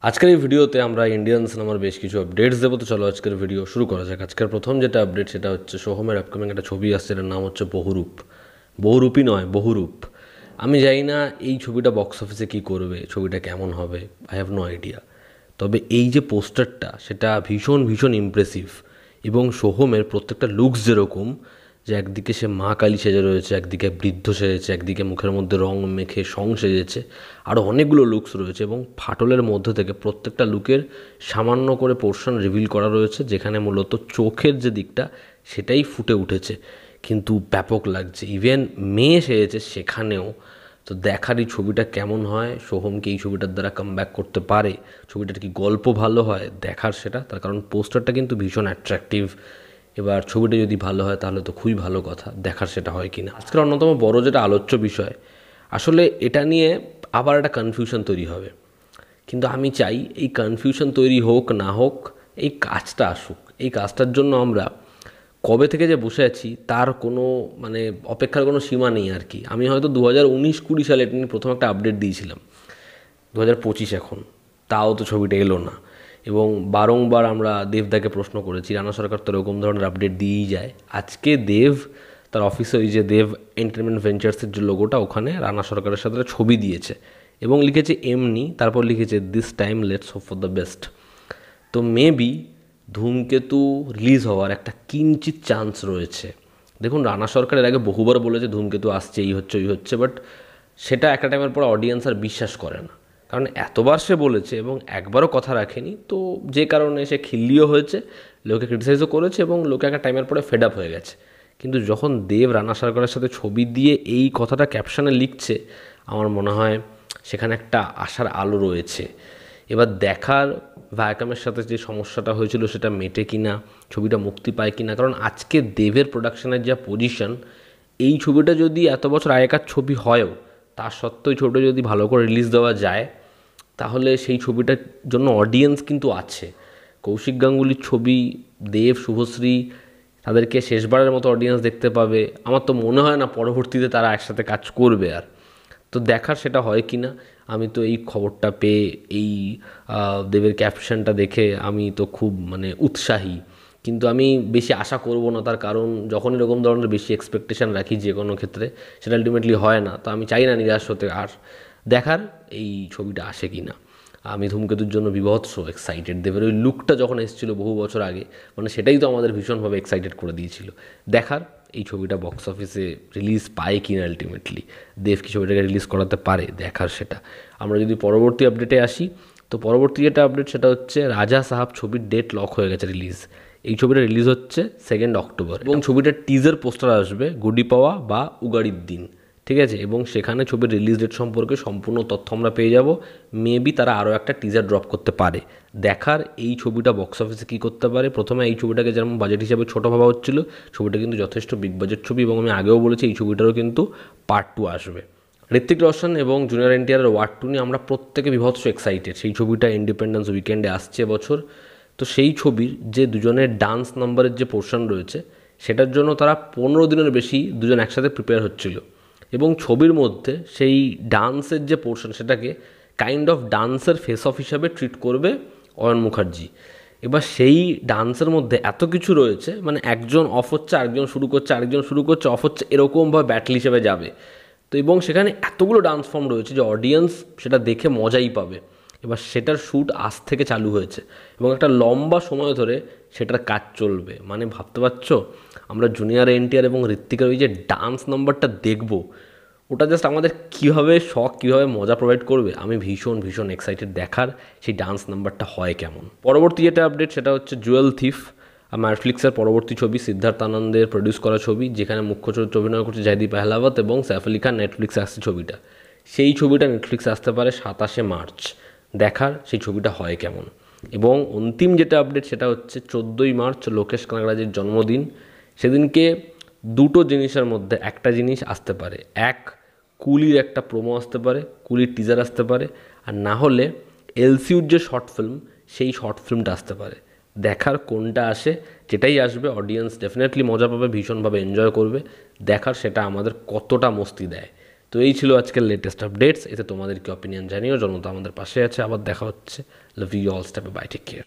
আজকের এই ভিডিওতে আমরা ইন্ডিয়ান সিনেমার বেশ কিছু আপডেটস দেবো। তো চলো আজকের ভিডিও শুরু করা যাক। আজকের প্রথম যেটা আপডেট সেটা হচ্ছে সোহমের আপকামিং একটা ছবি আসছে, এটার নাম হচ্ছে বহুরূপ। বহুরূপী নয়, বহুরূপ। আমি জানি না এই ছবিটা বক্স অফিসে কী করবে, ছবিটা কেমন হবে, আই হ্যাভ নো আইডিয়া। তবে এই যে পোস্টারটা সেটা ভীষণ ভীষণ ইমপ্রেসিভ, এবং সোহমের প্রত্যেকটা লুকস যেরকম, যে একদিকে সে মা কালী সেজে রয়েছে, একদিকে বৃদ্ধ সেজেছে, একদিকে মুখের মধ্যে রং মেখে সং সেজেছে, আরও অনেকগুলো লুকস রয়েছে এবং ফাটলের মধ্যে থেকে প্রত্যেকটা লুকের সামান্য করে পোর্শন রিভিল করা রয়েছে, যেখানে মূলত চোখের যে দিকটা সেটাই ফুটে উঠেছে, কিন্তু ব্যাপক লাগছে। ইভেন মেয়ে সেজেছে সেখানেও। তো দেখার এই ছবিটা কেমন হয়, সোহম কি এই ছবিটার দ্বারা কামব্যাক করতে পারে, ছবিটার কি গল্প ভালো হয়, দেখার সেটা। তার কারণ পোস্টারটা কিন্তু ভীষণ অ্যাট্রাকটিভ। এবার ছবিটা যদি ভালো হয় তাহলে তো খুবই ভালো কথা, দেখার সেটা হয় কি না। আজকের অন্যতম বড় যেটা আলোচ্য বিষয়, আসলে এটা নিয়ে আবার একটা কনফিউশন তৈরি হবে, কিন্তু আমি চাই এই কনফিউশন তৈরি হোক না হোক, এই কাজটা আসুক। এই কাজটার জন্য আমরা কবে থেকে যে বসে আছি তার কোনো অপেক্ষার কোনো সীমা নেই আর কি। আমি হয়তো 2019-20 সালে এটা নিয়ে প্রথম একটা আপডেট দিয়েছিলাম, 2025 এখন, তাও তো ছবিটা এলো না। এবং বারংবার আমরা দেবদাকে প্রশ্ন করেছি, রানা সরকার তো এরকম ধরনের আপডেট দিয়েই যায়। আজকে দেব তার অফিসে ওই যে দেব এন্টারটেনমেন্ট ভেঞ্চার্সের যে লোগোটা, ওখানে রানা সরকারের সাথে ছবি দিয়েছে এবং লিখেছে এমনি, তারপর লিখেছে this time let's hope for the best. তো মেবি ধূমকেতু রিলিজ হওয়ার একটা কিঞ্চিত চান্স রয়েছে। দেখুন, রানা সরকার এর আগে বহুবার বলেছে ধূমকেতু আসছে, এই হচ্ছে ওই হচ্ছে, বাট সেটা একটা টাইমের পর অডিয়েন্স আর বিশ্বাস করে না, কারণ এতবার সে বলেছে এবং একবারও কথা রাখেনি। তো যে কারণে সে খিল্লিও হয়েছে, লোকে ক্রিটিসাইজও করেছে এবং লোকে একটা টাইমের পরে ফেড আপ হয়ে গেছে। কিন্তু যখন দেব রানা সরকারের সাথে ছবি দিয়ে এই কথাটা ক্যাপশনে লিখছে, আমার মনে হয় সেখানে একটা আশার আলো রয়েছে। এবার দেখার ভায়াকামের সাথে যে সমস্যাটা হয়েছিল সেটা মেটে কিনা, ছবিটা মুক্তি পায় কিনা। কারণ আজকে দেবের প্রোডাকশনের যা পজিশন, এই ছবিটা যদি এত বছর আগেকার ছবি হয়ও, তা সত্ত্বেও ছবিটা যদি ভালো করে রিলিজ দেওয়া যায়, তাহলে সেই ছবিটার জন্য অডিয়েন্স কিন্তু আছে। কৌশিক গাঙ্গুলির ছবি, দেব, শুভশ্রী, তাদেরকে শেষবারের মতো অডিয়েন্স দেখতে পাবে। আমার তো মনে হয় না পরবর্তীতে তারা একসাথে কাজ করবে আর। তো দেখার সেটা হয় কি না। আমি তো এই খবরটা পেয়ে, এই দেবের ক্যাপশনটা দেখে আমি তো খুব উৎসাহী, কিন্তু আমি বেশি আশা করব না। তার কারণ যখন এরকম ধরনের বেশি এক্সপেকটেশন রাখি যে কোনো ক্ষেত্রে, সেটা আলটিমেটলি হয় না। তো আমি চাই না নিরাশ হতে। আর দেখার এই ছবিটা আসে কি না। আমি ধূমকেতুর জন্য বিভৎস এক্সাইটেড। দেবের ওই লুকটা যখন এসেছিলো বহু বছর আগে, সেটাই তো আমাদের ভীষণভাবে এক্সাইটেড করে দিয়েছিল। দেখার এই ছবিটা বক্স অফিসে রিলিজ পায় কি না, আলটিমেটলি দেব কি ছবিটাকে রিলিজ করাতে পারে, দেখার সেটা। আমরা যদি পরবর্তী আপডেটে আসি, তো পরবর্তী যেটা আপডেট সেটা হচ্ছে রাজা সাহাব ছবির ডেট লক হয়ে গেছে রিলিজ। এই ছবিটা রিলিজ হচ্ছে 2 অক্টোবর এবং ছবিটার টিজার পোস্টার আসবে গুডি পাওয়া বা উগাড়ির দিন, ঠিক আছে। এবং সেখানে ছবির রিলিজ ডেট সম্পর্কে সম্পূর্ণ তথ্য আমরা পেয়ে যাব। মেবি তারা আরও একটা টিজার ড্রপ করতে পারে। দেখার এই ছবিটা বক্স অফিসে কী করতে পারে। প্রথমে এই ছবিটাকে যেমন বাজেট হিসাবে ছোটো ভাবা হচ্ছিল, ছবিটা কিন্তু যথেষ্ট বিগ বাজেট ছবি, এবং আমি আগেও বলেছি এই ছবিটারও কিন্তু পার্ট 2 আসবে। ঋত্বিক রোশন এবং জুনিয়র এনটিআরের ওয়ার 2 নিয়ে আমরা প্রত্যেকে বিভৎস এক্সাইটেড। সেই ছবিটা ইন্ডিপেন্ডেন্স উইকেন্ডে আসছে বছর। তো সেই ছবির যে দুজনের ডান্স নাম্বারের যে পোর্শন রয়েছে, সেটার জন্য তারা 15 দিনের বেশি দুজন একসাথে প্রিপেয়ার হচ্ছিল, এবং ছবির মধ্যে সেই ডান্সের যে পোর্শন সেটাকে কাইন্ড অফ ডান্সের ফেস অফ হিসাবে ট্রিট করবে অয়ন মুখার্জি। এবার সেই ডান্সের মধ্যে এত কিছু রয়েছে, একজন অফ হচ্ছে, আরেকজন শুরু করছে, আরেকজন শুরু করছে, অফ হচ্ছে, এরকমভাবে ব্যাটল হিসেবে যাবে। তো এবং সেখানে এতগুলো ডান্স ফর্ম রয়েছে যে অডিয়েন্স সেটা দেখে মজাই পাবে। এবার সেটার শ্যুট আজ থেকে চালু হয়েছে এবং একটা লম্বা সময় ধরে সেটার কাজ চলবে। ভাবতে পারছো, আমরা জুনিয়র এনটিআর এবং ঋত্বিকের ওই যে ডান্স নাম্বারটা দেখব, ওটা জাস্ট আমাদের কীভাবে শখ, কীভাবে মজা প্রোভাইড করবে। আমি ভীষণ ভীষণ এক্সাইটেড দেখার সেই ডান্স নাম্বারটা হয় কেমন। পরবর্তী যেটা আপডেট সেটা হচ্ছে জুয়েল থিফ, নেটফ্লিক্সের পরবর্তী ছবি, সিদ্ধার্থ আনন্দের প্রডিউস করা ছবি, যেখানে মুখ্য চরিত্রে অভিনয় করছে জয়দীপ আহলাওয়াত এবং সাইফ আলি খান। নেটফ্লিক্সে আসছে ছবিটা। সেই ছবিটা নেটফ্লিক্সে আসতে পারে 27শে মার্চ। দেখার সেই ছবিটা হয় কেমন। এবং অন্তিম যেটা আপডেট সেটা হচ্ছে 14ই মার্চ লোকেশ কানাগরাজের জন্মদিন। সেদিনকে দুটো জিনিসের মধ্যে একটা জিনিস আসতে পারে। এক, কুলির একটা প্রোমো আসতে পারে, কুলির টিজার আসতে পারে, আর না হলে এলসিউর যে শর্ট ফিল্ম, সেই শর্ট ফিল্মটা আসতে পারে। দেখার কোনটা আসে, যেটাই আসবে অডিয়েন্স ডেফিনেটলি মজা পাবে, ভীষণভাবে এনজয় করবে। দেখার সেটা আমাদের কতটা মস্তি দেয়। তো তো এই ছিল আজকের লেটেস্ট আপডেটস। এতে তোমাদের কি অপিনিয়ন জানিও, জনতা আমাদের পাশে আছে। আবার দেখা হচ্ছে। Love you all, step by, take care.